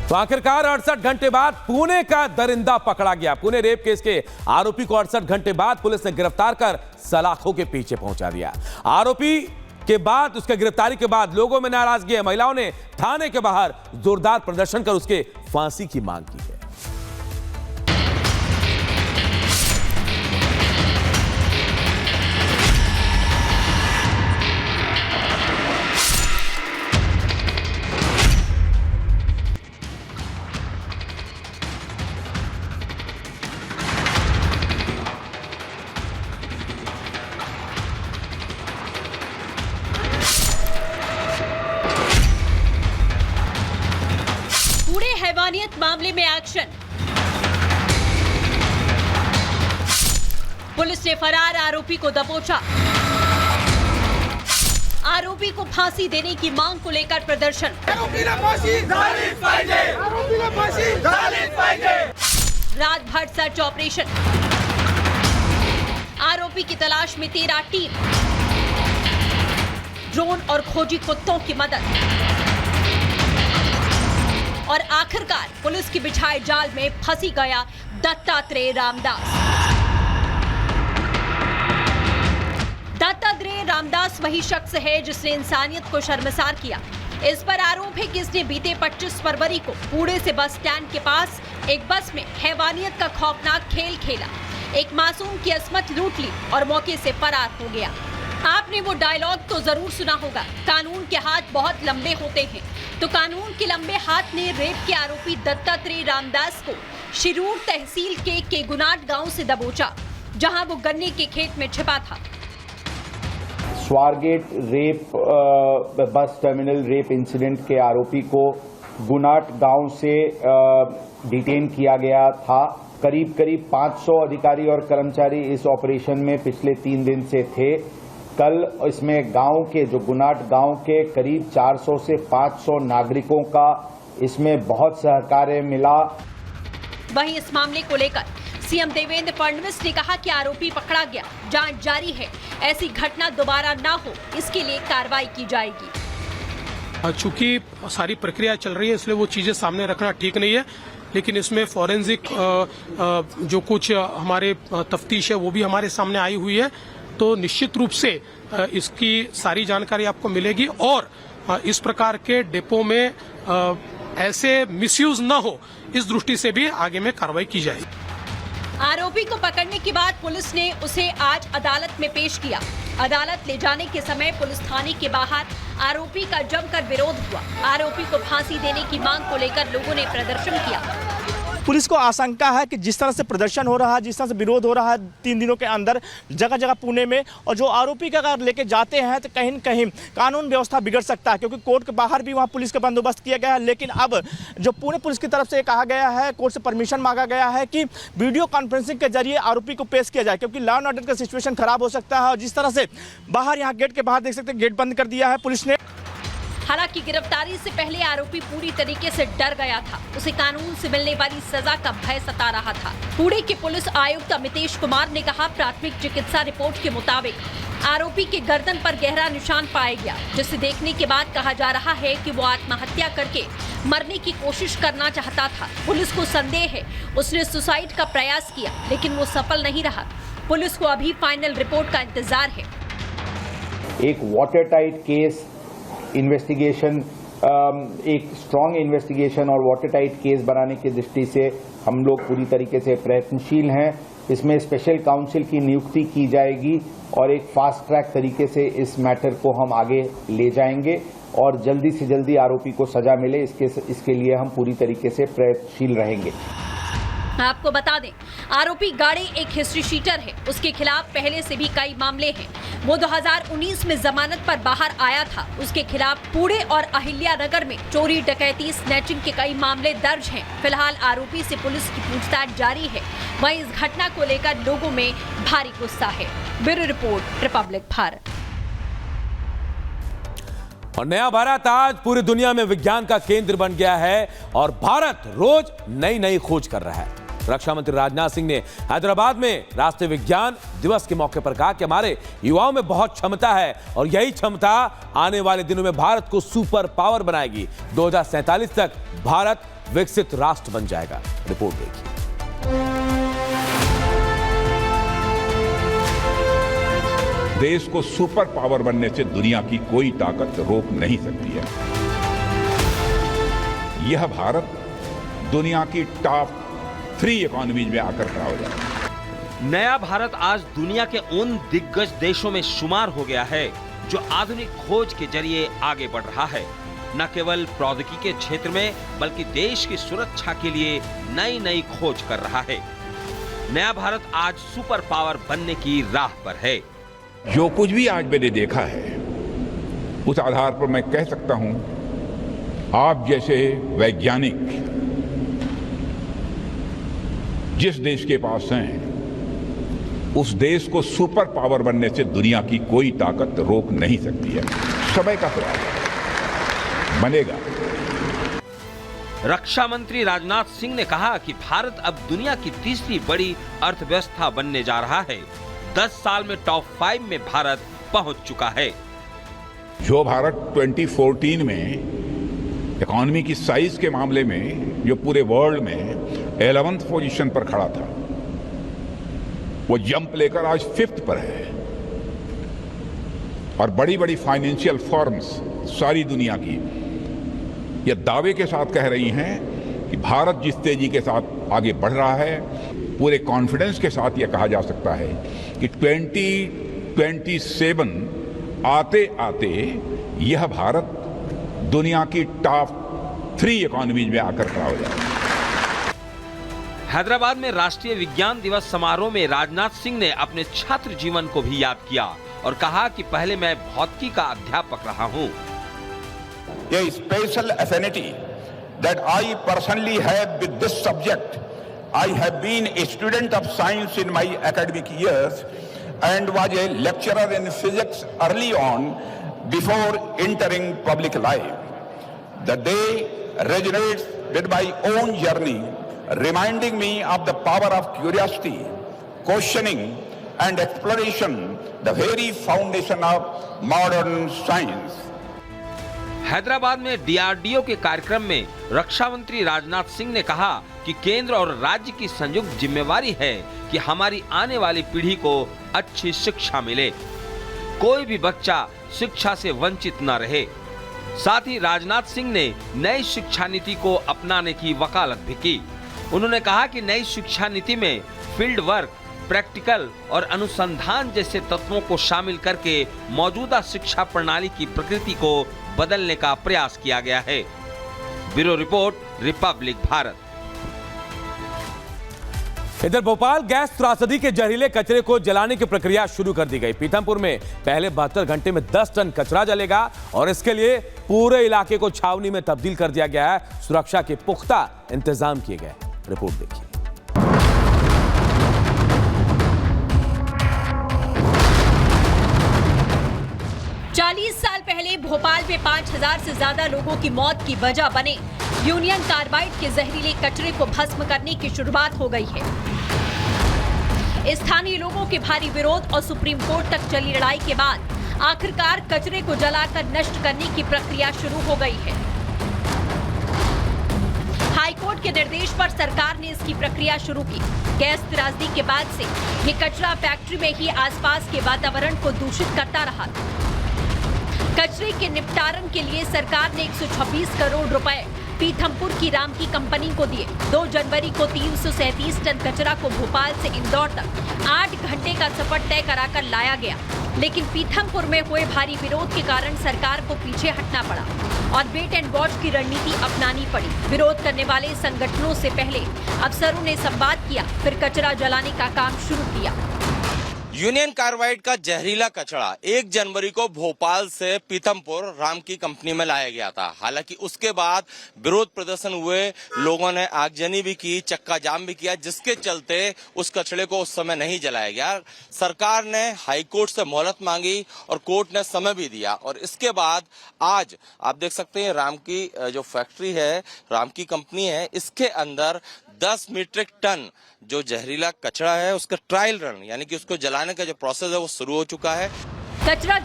तो आखिरकार 68 घंटे बाद पुणे का दरिंदा पकड़ा गया। पुणे रेप केस के आरोपी को 68 घंटे बाद पुलिस ने गिरफ्तार कर सलाखों के पीछे पहुंचा दिया। आरोपी के बाद, उसके गिरफ्तारी के बाद लोगों में नाराजगी है। महिलाओं ने थाने के बाहर जोरदार प्रदर्शन कर उसके फांसी की मांग की है। हैवानियत मामले में एक्शन। पुलिस ने फरार आरोपी को दबोचा। आरोपी को फांसी देने की मांग को लेकर प्रदर्शन। रातभर सर्च ऑपरेशन। आरोपी की तलाश में 13 टीम, ड्रोन और खोजी कुत्तों की मदद। और आखिरकार पुलिस की बिछाए जाल में फंसी गया दत्तात्रेय रामदास। दत्तात्रेय रामदास वही शख्स है जिसने इंसानियत को शर्मसार किया। इस पर आरोप है कि इसने बीते 25 फरवरी को पुणे से बस स्टैंड के पास एक बस में हैवानियत का खौफनाक खेल खेला, एक मासूम की अस्मत लूट ली और मौके से फरार हो गया। आपने वो डायलॉग तो जरूर सुना होगा, कानून के हाथ बहुत लंबे होते हैं। तो कानून के लंबे हाथ ने रेप के आरोपी दत्तात्रेय रामदास को शिरूर तहसील के केगुनाट गांव से दबोचा, जहां वो गन्ने के खेत में छिपा था। Swargate rape bus terminal rape incident के आरोपी को गुनाट गांव से डिटेन किया गया था। करीब 500 अधिकारी और कर्मचारी इस ऑपरेशन में पिछले 3 दिन से थे। कल इसमें गांव के, जो गुनाट गांव के करीब 400 से 500 नागरिकों का इसमें बहुत सहकार्य मिला। वहीं इस मामले को लेकर सीएम देवेंद्र फडणवीस ने कहा कि आरोपी पकड़ा गया, जांच जारी है, ऐसी घटना दोबारा ना हो इसके लिए कार्रवाई की जाएगी। चूंकि सारी प्रक्रिया चल रही है इसलिए वो चीजें सामने रखना ठीक नहीं है, लेकिन इसमें फॉरेंसिक जो कुछ हमारे तफ्तीश है वो भी हमारे सामने आई हुई है। तो निश्चित रूप से इसकी सारी जानकारी आपको मिलेगी और इस प्रकार के डिपो में ऐसे मिसयूज न हो, इस दृष्टि से भी आगे में कार्रवाई की जाएगी। आरोपी को पकड़ने के बाद पुलिस ने उसे आज अदालत में पेश किया। अदालत ले जाने के समय पुलिस थाने के बाहर आरोपी का जमकर विरोध हुआ। आरोपी को फांसी देने की मांग को लेकर लोगों ने प्रदर्शन किया। पुलिस को आशंका है कि जिस तरह से प्रदर्शन हो रहा है, जिस तरह से विरोध हो रहा है 3 दिनों के अंदर जगह जगह पुणे में, और जो आरोपी का अगर लेके जाते हैं तो कहीं न कहीं कानून व्यवस्था बिगड़ सकता है, क्योंकि कोर्ट के बाहर भी वहां पुलिस का बंदोबस्त किया गया है। लेकिन अब जो पुणे पुलिस की तरफ से कहा गया है, कोर्ट से परमिशन मांगा गया है कि वीडियो कॉन्फ्रेंसिंग के जरिए आरोपी को पेश किया जाए, क्योंकि लॉ एंड ऑर्डर का सिचुएशन खराब हो सकता है। और जिस तरह से बाहर यहाँ गेट के बाहर देख सकते हैं, गेट बंद कर दिया है पुलिस ने। हालांकि गिरफ्तारी से पहले आरोपी पूरी तरीके से डर गया था। उसे कानून से मिलने वाली सजा का भय सता रहा था। पुणे के पुलिस आयुक्त अमितेश कुमार ने कहा, प्राथमिक चिकित्सा रिपोर्ट के मुताबिक आरोपी के गर्दन पर गहरा निशान पाया गया, जिसे देखने के बाद कहा जा रहा है कि वो आत्महत्या करके मरने की कोशिश करना चाहता था। पुलिस को संदेह है उसने सुसाइड का प्रयास किया, लेकिन वो सफल नहीं रहा। पुलिस को अभी फाइनल रिपोर्ट का इंतजार है। एक वाटर टाइट केस इन्वेस्टिगेशन, एक स्ट्रॉन्ग इन्वेस्टिगेशन और वाटर टाइट केस बनाने की दृष्टि से हम लोग पूरी तरीके से प्रयत्नशील हैं। इसमें स्पेशल काउंसिल की नियुक्ति की जाएगी और एक फास्ट ट्रैक तरीके से इस मैटर को हम आगे ले जाएंगे और जल्दी से जल्दी आरोपी को सजा मिले, इसके लिए हम पूरी तरीके से प्रयत्नशील रहेंगे। आपको बता दें, आरोपी गाड़े एक हिस्ट्री शीटर है। उसके खिलाफ पहले से भी कई मामले हैं। वो 2019 में जमानत पर बाहर आया था। उसके खिलाफ पुणे और अहिल्यानगर में चोरी, डकैती, स्नैचिंग के कई मामले दर्ज हैं। फिलहाल आरोपी से पुलिस की पूछताछ जारी है। वहीं इस घटना को लेकर लोगों में भारी गुस्सा है। Bureau report, Republic Bharat. और नया भारत आज पूरी दुनिया में विज्ञान का केंद्र बन गया है और भारत रोज नई नई खोज कर रहा है। रक्षा मंत्री राजनाथ सिंह ने हैदराबाद में राष्ट्रीय विज्ञान दिवस के मौके पर कहा कि हमारे युवाओं में बहुत क्षमता है और यही क्षमता आने वाले दिनों में भारत को सुपर पावर बनाएगी। 2047 तक भारत विकसित राष्ट्र बन जाएगा। रिपोर्ट देखिए। देश को सुपर पावर बनने से दुनिया की कोई ताकत रोक नहीं सकती है। यह भारत दुनिया की टॉप 3 इकोनॉमीज में आकर खड़ा हो जाएगा। नया भारत आज दुनिया के उन दिग्गज देशों में शुमार हो गया है जो आधुनिक खोज के जरिए आगे बढ़ रहा है। न केवल प्रौद्योगिकी के क्षेत्र में बल्कि देश की सुरक्षा के लिए नई नई खोज कर रहा है। नया भारत आज सुपर पावर बनने की राह पर है। जो कुछ भी आज मैंने देखा है उस आधार पर मैं कह सकता हूं, आप जैसे वैज्ञानिक जिस देश के पास हैं उस देश को सुपर पावर बनने से दुनिया की कोई ताकत रोक नहीं सकती है। समय का सवाल है, बनेगा। रक्षा मंत्री राजनाथ सिंह ने कहा कि भारत अब दुनिया की तीसरी बड़ी अर्थव्यवस्था बनने जा रहा है। 10 साल में टॉप 5 में भारत पहुंच चुका है। जो भारत 2014 में इकोनॉमी की साइज के मामले में जो पूरे वर्ल्ड में 11th पोजीशन पर खड़ा था, वो जंप लेकर आज 5th पर है। और बड़ी बड़ी फाइनेंशियल फर्म्स सारी दुनिया की ये दावे के साथ कह रही हैं कि भारत जिस तेजी के साथ आगे बढ़ रहा है, पूरे कॉन्फिडेंस के साथ यह कहा जा सकता है कि 2027 आते आते यह भारत दुनिया की टॉप 3 इकोनॉमीज में आकर खड़ा हो जाएगा। हैदराबाद में राष्ट्रीय विज्ञान दिवस समारोह में राजनाथ सिंह ने अपने छात्र जीवन को भी याद किया और कहा कि पहले मैं भौतिकी का अध्यापक रहा हूं। A special affinity that I personally have with this subject. I have been a student of science in my academic years and was a lecturer in physics early on before entering public life. The day resonates with my own journey, reminding me of the power of curiosity, questioning and exploration, the very foundation of modern science. Hyderabad में DRDO के कार्यक्रम में रक्षा मंत्री राजनाथ सिंह ने कहा कि केंद्र और राज्य की संयुक्त जिम्मेवारी है कि हमारी आने वाली पीढ़ी को अच्छी शिक्षा मिले, कोई भी बच्चा शिक्षा से वंचित न रहे। साथ ही राजनाथ सिंह ने नई शिक्षा नीति को अपनाने की वकालत भी की। उन्होंने कहा कि नई शिक्षा नीति में फील्ड वर्क, प्रैक्टिकल और अनुसंधान जैसे तत्वों को शामिल करके मौजूदा शिक्षा प्रणाली की प्रकृति को बदलने का प्रयास किया गया है। Bureau report, Republic Bharat. इधर भोपाल गैस त्रासदी के जहरीले कचरे को जलाने की प्रक्रिया शुरू कर दी गई। पीथमपुर में पहले 72 घंटे में 10 टन कचरा जलेगा और इसके लिए पूरे इलाके को छावनी में तब्दील कर दिया गया है। सुरक्षा के पुख्ता इंतजाम किए गए। रिपोर्ट देखिए। 40 साल पहले भोपाल में 5000 से ज्यादा लोगों की मौत की वजह बने यूनियन कार्बाइड के जहरीले कचरे को भस्म करने की शुरुआत हो गई है। स्थानीय लोगों के भारी विरोध और सुप्रीम कोर्ट तक चली लड़ाई के बाद आखिरकार कचरे को जलाकर नष्ट करने की प्रक्रिया शुरू हो गई है। हाईकोर्ट के निर्देश पर सरकार ने इसकी प्रक्रिया शुरू की। गैस त्रासदी के बाद से ये कचरा फैक्ट्री में ही आसपास के वातावरण को दूषित करता रहा। कचरे के निपटारण के लिए सरकार ने 126 करोड़ रुपए पीथमपुर की राम की कंपनी को दिए। 2 जनवरी को 337 टन कचरा को भोपाल से इंदौर तक 8 घंटे का सफर तय कराकर लाया गया, लेकिन पीथमपुर में हुए भारी विरोध के कारण सरकार को पीछे हटना पड़ा और वेट एंड वॉच की रणनीति अपनानी पड़ी। विरोध करने वाले संगठनों से पहले अफसरों ने संवाद किया, फिर कचरा जलाने का काम शुरू किया। यूनियन कार्बाइड का जहरीला कचरा 1 जनवरी को भोपाल से पीथमपुर राम की कंपनी में लाया गया था। हालांकि उसके बाद विरोध प्रदर्शन हुए, लोगों ने आगजनी भी की, चक्का जाम भी किया, जिसके चलते उस कचरे को उस समय नहीं जलाया गया। सरकार ने हाईकोर्ट से मोहलत मांगी और कोर्ट ने समय भी दिया और इसके बाद आज आप देख सकते हैं राम की जो फैक्ट्री है, राम की कंपनी है, इसके अंदर 10 मीट्रिक टन जो जहरीला कचरा है उसका ट्रायल रन यानी कि उसको जलाने का जो प्रोसेस है वो शुरू हो चुका है। कचरा